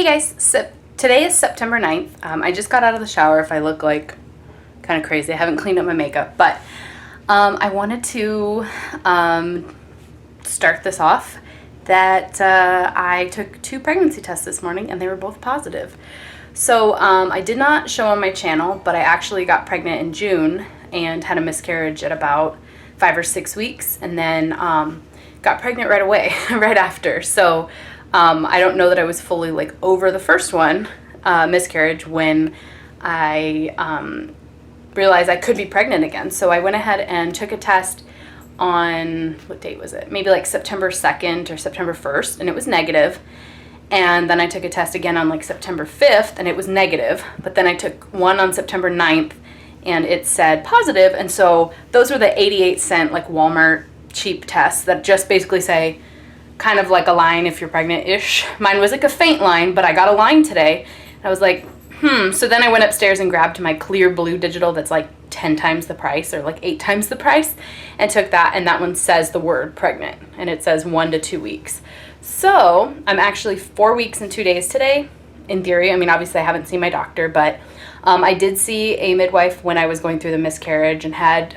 guys, so today is September 9th. I just got out of the shower. If I look like kind of crazy, I haven't cleaned up my makeup, but I wanted to start this off that I took 2 pregnancy tests this morning and they were both positive. So I did not show on my channel, but I actually got pregnant in June and had a miscarriage at about 5 or 6 weeks, and then got pregnant right away, right after. So I don't know that I was fully like over the first one, miscarriage, when I realized I could be pregnant again. So I went ahead and took a test on, what date was it? Maybe like September 2nd or September 1st, and it was negative. And then I took a test again on like September 5th, and it was negative. But then I took one on September 9th, and it said positive. And so those were the 88-cent like Walmart cheap tests that just basically say kind of like a line if you're pregnant-ish. Mine was like a faint line, but I got a line today. I was like, So then I went upstairs and grabbed my clear blue digital that's like 10 times the price or like 8 times the price, and took that, and that one says the word pregnant, and it says 1 to 2 weeks. So I'm actually 4 weeks and 2 days today, in theory. I mean, obviously I haven't seen my doctor, but I did see a midwife when I was going through the miscarriage, and had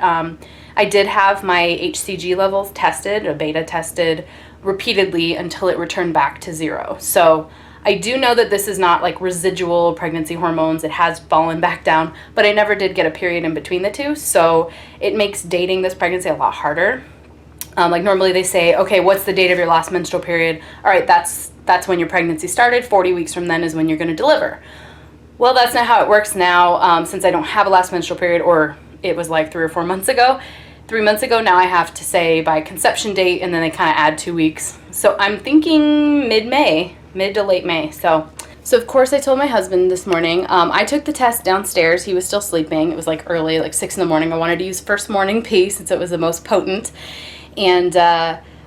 I did have my HCG levels tested, or beta tested, repeatedly until it returned back to 0. So I do know that this is not like residual pregnancy hormones. It has fallen back down, but I never did get a period in between the two. So it makes dating this pregnancy a lot harder. Like normally they say, okay, what's the date of your last menstrual period? All right, that's when your pregnancy started. 40 weeks from then is when you're going to deliver. Well, that's not how it works now. Since I don't have a last menstrual period, or it was like 3 or 4 months ago. 3 months ago, now I have to say by conception date, and then they kind of add 2 weeks. So I'm thinking mid-May, mid to late May. So of course I told my husband this morning. I took the test downstairs. He was still sleeping. It was like early, like 6 in the morning. I wanted to use first morning pee since it was the most potent. And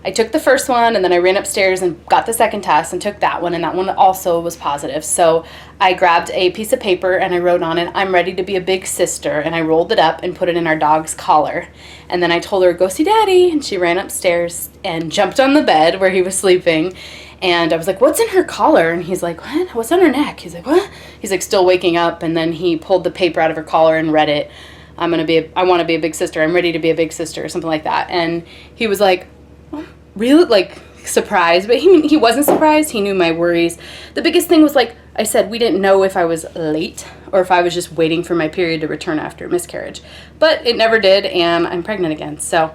I took the first one, and then I ran upstairs and got the second test and took that one, and that one also was positive. So I grabbed a piece of paper and I wrote on it, "I'm ready to be a big sister," and I rolled it up and put it in our dog's collar. And then I told her, "Go see Daddy," and she ran upstairs and jumped on the bed where he was sleeping. And I was like, "What's in her collar?" And he's like, "What? What's on her neck?" He's like, "What?" He's like still waking up, and then he pulled the paper out of her collar and read it. I want to be a big sister. I'm ready to be a big sister," or something like that. And he was like, "Oh, really?" Like surprised, but he wasn't surprised. He knew my worries. The biggest thing was, like I said, we didn't know if I was late or if I was just waiting for my period to return after miscarriage, but it never did, and I'm pregnant again. So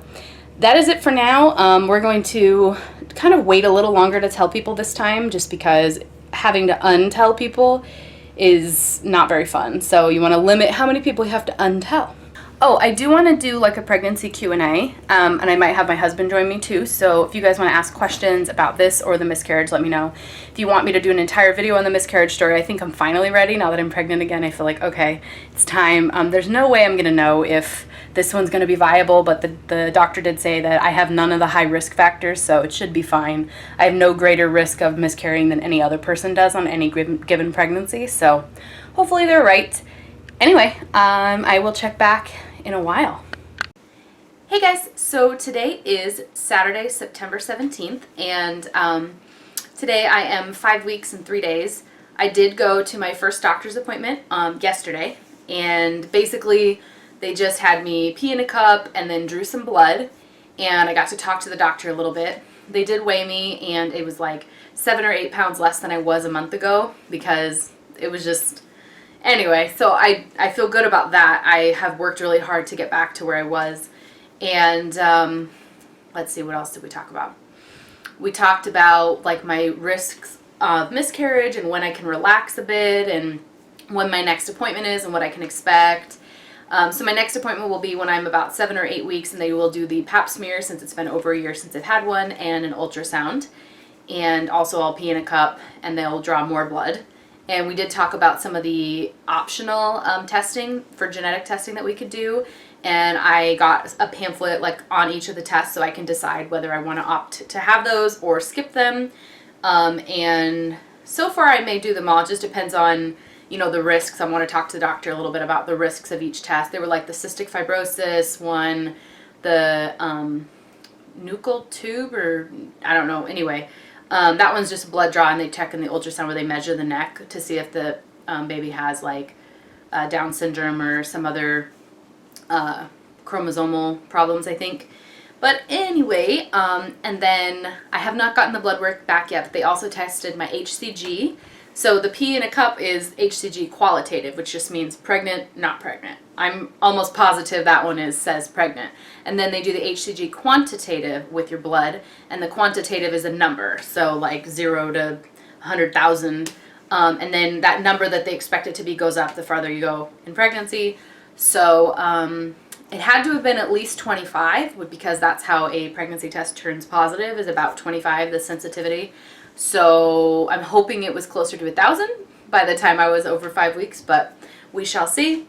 that is it for now. We're going to kind of wait a little longer to tell people this time, just because having to untell people is not very fun. So you want to limit how many people you have to untell. Oh, I do want to do like a pregnancy Q&A, and I might have my husband join me too. So if you guys want to ask questions about this or the miscarriage, let me know. If you want me to do an entire video on the miscarriage story, I think I'm finally ready now that I'm pregnant again. I feel like, okay, it's time. There's no way I'm going to know if this one's going to be viable, but the doctor did say that I have none of the high risk factors, so it should be fine. I have no greater risk of miscarrying than any other person does on any given pregnancy, so hopefully they're right. Anyway, I will check back in a while. Hey guys, so today is Saturday, September 17th, and today I am 5 weeks and 3 days. I did go to my first doctor's appointment yesterday, and basically they just had me pee in a cup and then drew some blood, and I got to talk to the doctor a little bit. They did weigh me, and it was like 7 or 8 pounds less than I was a month ago, because it was just... Anyway, so I feel good about that. I have worked really hard to get back to where I was. And let's see, what else did we talk about? We talked about like my risks of miscarriage and when I can relax a bit, and when my next appointment is and what I can expect. So my next appointment will be when I'm about 7 or 8 weeks, and they will do the pap smear, since it's been over a year since I've had one, and an ultrasound. And also I'll pee in a cup and they'll draw more blood. And we did talk about some of the optional testing for genetic testing that we could do. And I got a pamphlet like on each of the tests, so I can decide whether I want to opt to have those or skip them. And so far I may do them all. It just depends on, you know, the risks. I want to talk to the doctor a little bit about the risks of each test. They were like the cystic fibrosis one, the nuchal tube, or I don't know. Anyway, That one's just a blood draw, and they check in the ultrasound where they measure the neck to see if the baby has like Down syndrome or some other chromosomal problems, I think. But anyway, and then I have not gotten the blood work back yet, but they also tested my HCG. So the P in a cup is HCG qualitative, which just means pregnant, not pregnant. I'm almost positive that one says pregnant. And then they do the HCG quantitative with your blood, and the quantitative is a number, so like 0 to 100,000. And then that number that they expect it to be goes up the farther you go in pregnancy. So it had to have been at least 25, because that's how a pregnancy test turns positive, is about 25, the sensitivity. So I'm hoping it was closer to 1,000 by the time I was over 5 weeks, but we shall see.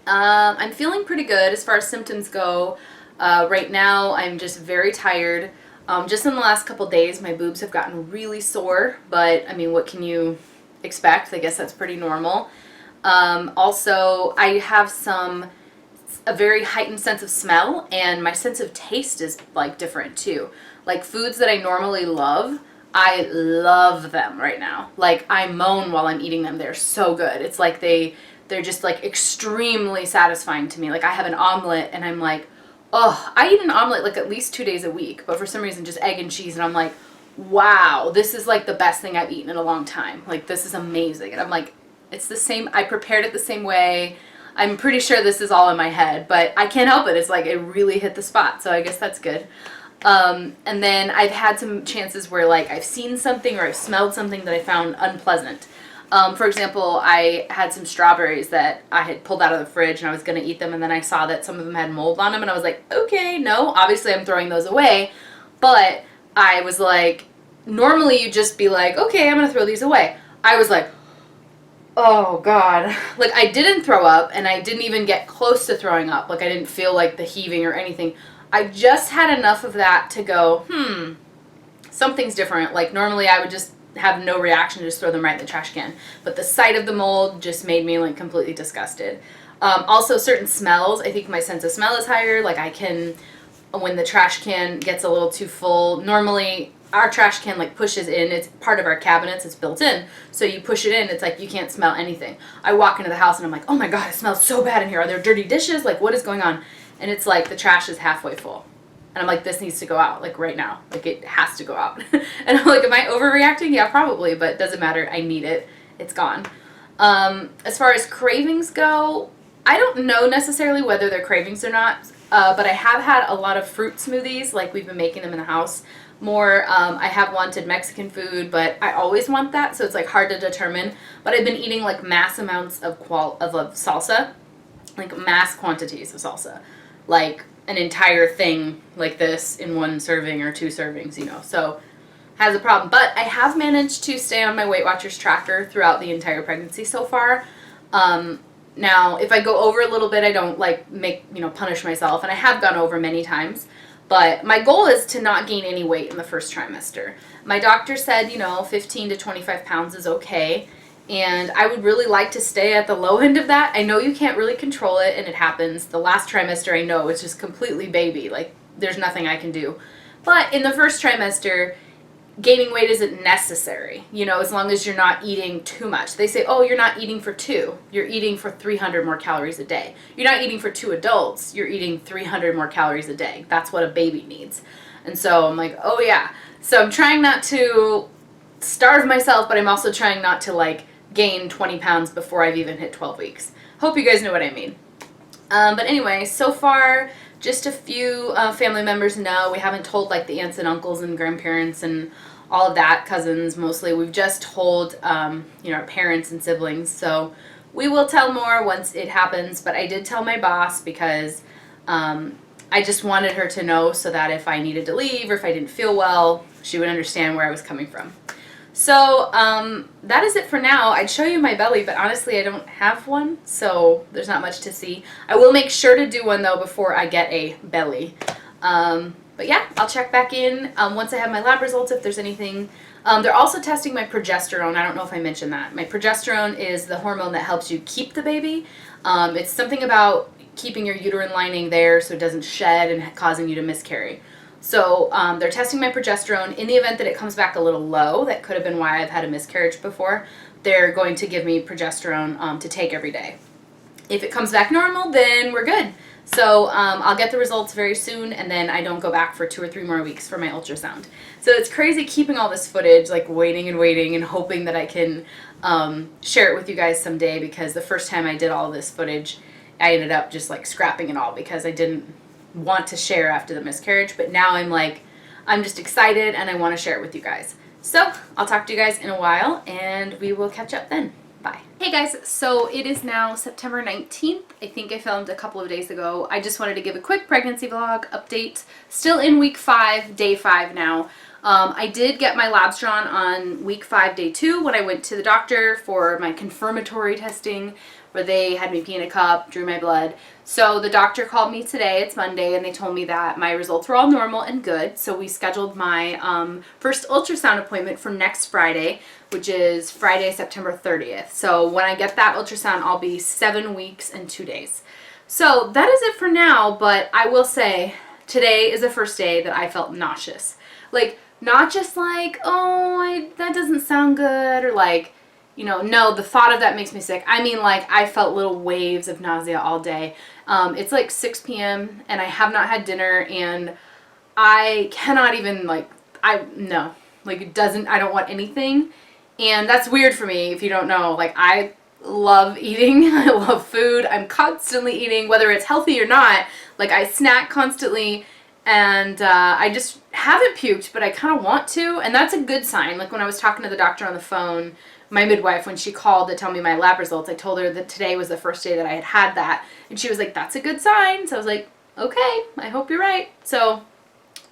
I'm feeling pretty good as far as symptoms go. Right now I'm just very tired. Just in the last couple days my boobs have gotten really sore, but I mean, what can you expect? I guess that's pretty normal. Also, I have a very heightened sense of smell, and my sense of taste is like different too. Like foods that I normally love, I love them right now. Like I moan while I'm eating them. They're so good. It's like they're just like extremely satisfying to me. Like I have an omelet and I'm like, oh, I eat an omelet like at least 2 days a week, but for some reason just egg and cheese, and I'm like, wow, this is like the best thing I've eaten in a long time. Like this is amazing. And I'm like, it's the same, I prepared it the same way. I'm pretty sure this is all in my head, but I can't help it. It's like it really hit the spot, so I guess that's good. And then I've had some chances where like I've seen something or I've smelled something that I found unpleasant. For example, I had some strawberries that I had pulled out of the fridge and I was going to eat them, and then I saw that some of them had mold on them, and I was like, okay, no, obviously I'm throwing those away. But I was like, normally you'd just be like, okay, I'm going to throw these away. I was like, oh God. Like I didn't throw up, and I didn't even get close to throwing up. Like I didn't feel like the heaving or anything. I just had enough of that to go, something's different. Like normally I would just have no reaction, just throw them right in the trash can. But the sight of the mold just made me like completely disgusted. Also certain smells, I think my sense of smell is higher. Like I can, when the trash can gets a little too full, normally our trash can like pushes in, it's part of our cabinets, it's built in. So you push it in, it's like you can't smell anything. I walk into the house and I'm like, oh my God, it smells so bad in here. Are there dirty dishes? Like what is going on? And it's like the trash is halfway full. And I'm like, this needs to go out, like right now. Like it has to go out. And I'm like, am I overreacting? Yeah, probably, but it doesn't matter. I need it. It's gone. As far as cravings go, I don't know necessarily whether they're cravings or not, but I have had a lot of fruit smoothies. Like we've been making them in the house more. I have wanted Mexican food, but I always want that, so it's like hard to determine. But I've been eating like mass amounts of salsa, like mass quantities of salsa. Like an entire thing like this in one serving or 2 servings, you know, so has a problem. But I have managed to stay on my Weight Watchers tracker throughout the entire pregnancy so far. Now, if I go over a little bit, I don't like punish myself, and I have gone over many times. But my goal is to not gain any weight in the first trimester. My doctor said, 15 to 25 pounds is okay. And I would really like to stay at the low end of that. I know you can't really control it, and it happens. The last trimester, I know, it's just completely baby. Like, there's nothing I can do. But in the first trimester, gaining weight isn't necessary, as long as you're not eating too much. They say, oh, you're not eating for 2. You're eating for 300 more calories a day. You're not eating for 2 adults. You're eating 300 more calories a day. That's what a baby needs. And so I'm like, oh, yeah. So I'm trying not to starve myself, but I'm also trying not to, gain 20 pounds before I've even hit 12 weeks. Hope you guys know what I mean. But anyway, so far, just a few family members know. We haven't told the aunts and uncles and grandparents and all of that, cousins mostly. We've just told our parents and siblings. So we will tell more once it happens. But I did tell my boss because I just wanted her to know so that if I needed to leave or if I didn't feel well, she would understand where I was coming from. So that is it for now. I'd show you my belly, but honestly I don't have one, so there's not much to see. I will make sure to do one though before I get a belly. But yeah, I'll check back in once I have my lab results if there's anything. They're also testing my progesterone. I don't know if I mentioned that. My progesterone is the hormone that helps you keep the baby. It's something about keeping your uterine lining there so it doesn't shed and causing you to miscarry. So they're testing my progesterone. In the event that it comes back a little low, that could have been why I've had a miscarriage before, they're going to give me progesterone to take every day. If it comes back normal, then we're good. So I'll get the results very soon, and then I don't go back for 2 or 3 more weeks for my ultrasound. So it's crazy keeping all this footage, like waiting and hoping that I can share it with you guys someday, because the first time I did all this footage, I ended up just like scrapping it all because I didn't want to share after the miscarriage. But now I'm just excited and I want to share it with you guys. So I'll talk to you guys in a while, and we will catch up then. Bye. Hey guys, so it is now September 19th. I think I filmed a couple of days ago. I just wanted to give a quick pregnancy vlog update. Still in week 5, day 5 now. I did get my labs drawn on week 5, day 2 when I went to the doctor for my confirmatory testing, where they had me pee in a cup, drew my blood. So the doctor called me today, it's Monday, and they told me that my results were all normal and good. So we scheduled my first ultrasound appointment for next Friday, which is Friday, September 30th. So when I get that ultrasound, I'll be 7 weeks and 2 days. So that is it for now, but I will say today is the first day that I felt nauseous. Like, not just like, oh, that doesn't sound good, or like, you know, no, the thought of that makes me sick. I mean, like, I felt little waves of nausea all day. It's like 6 p.m. and I have not had dinner, and I cannot even, like, it doesn't, I don't want anything. And that's weird for me, if you don't know. Like, I love eating. I love food. I'm constantly eating, whether it's healthy or not. Like, I snack constantly, and I just haven't puked, but I kind of want to, and that's a good sign. Like, when I was talking to the doctor on the phone, my midwife, when she called to tell me my lab results, I told her that today was the first day that I had that, and she was like, that's a good sign. So I was like, okay, I hope you're right. So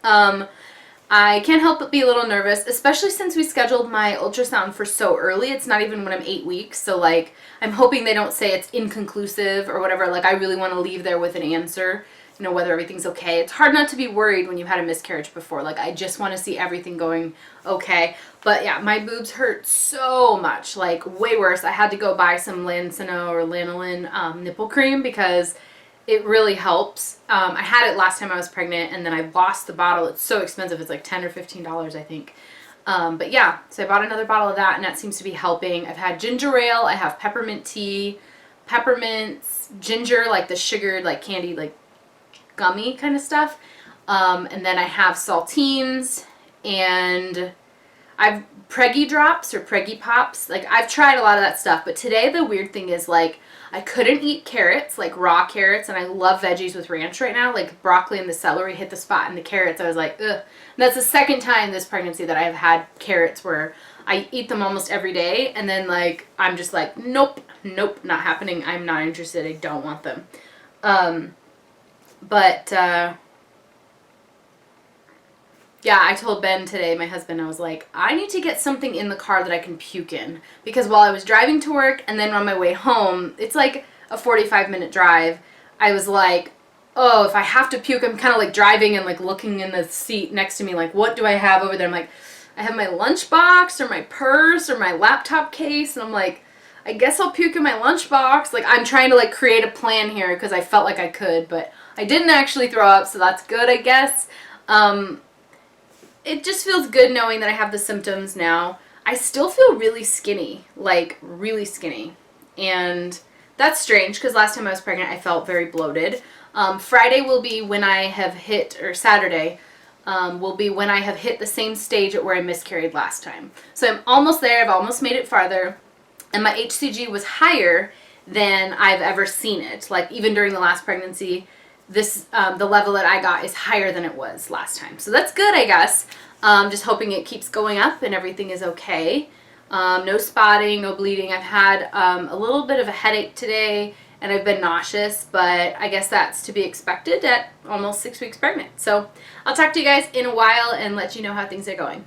I can't help but be a little nervous, especially since we scheduled my ultrasound for so early. It's not even when I'm 8 weeks, so like, I'm hoping they don't say it's inconclusive or whatever. Like, I really want to leave there with an answer, you know, whether everything's okay. It's hard not to be worried when you've had a miscarriage before. Like, I just want to see everything going okay. But yeah, my boobs hurt so much, like way worse. I had to go buy some Lancino or Lanolin nipple cream because it really helps. I had it last time I was pregnant, and then I lost the bottle. It's so expensive. It's like $10 or $15, I think. But yeah, so I bought another bottle of that, and that seems to be helping. I've had ginger ale. I have peppermint tea, peppermints, ginger, like the sugared, like candy, like gummy kind of stuff. And then I have saltines, and I've Preggy drops or Preggy pops. Like, I've tried a lot of that stuff, but today the weird thing is, like, I couldn't eat carrots, like raw carrots, and I love veggies with ranch right now. Like, broccoli and the celery hit the spot, and the carrots, I was like, ugh. And that's the second time this pregnancy that I've had carrots where I eat them almost every day, and then, like, I'm just like, nope, not happening. I'm not interested. I don't want them. Yeah, I told Ben today, my husband, I was like, I need to get something in the car that I can puke in. Because while I was driving to work and then on my way home, it's like a 45-minute drive, I was like, oh, if I have to puke, I'm kind of like driving and like looking in the seat next to me, like, what do I have over there? I'm like, I have my lunchbox or my purse or my laptop case, and I'm like, I guess I'll puke in my lunchbox. Like, I'm trying to like create a plan here because I felt like I could, but I didn't actually throw up, so that's good, I guess. It just feels good knowing that I have the symptoms now. I still feel really skinny, like really skinny. And that's strange because last time I was pregnant, I felt very bloated. Friday will be when I have hit, or Saturday will be when I have hit the same stage at where I miscarried last time. So I'm almost there. I've almost made it farther. And my HCG was higher than I've ever seen it. Like, even during the last pregnancy, this the level that I got is higher than it was last time. So that's good, I guess. Just hoping it keeps going up and everything is okay. No spotting, no bleeding. I've had a little bit of a headache today, and I've been nauseous, but I guess that's to be expected at almost 6 weeks pregnant. So I'll talk to you guys in a while and let you know how things are going.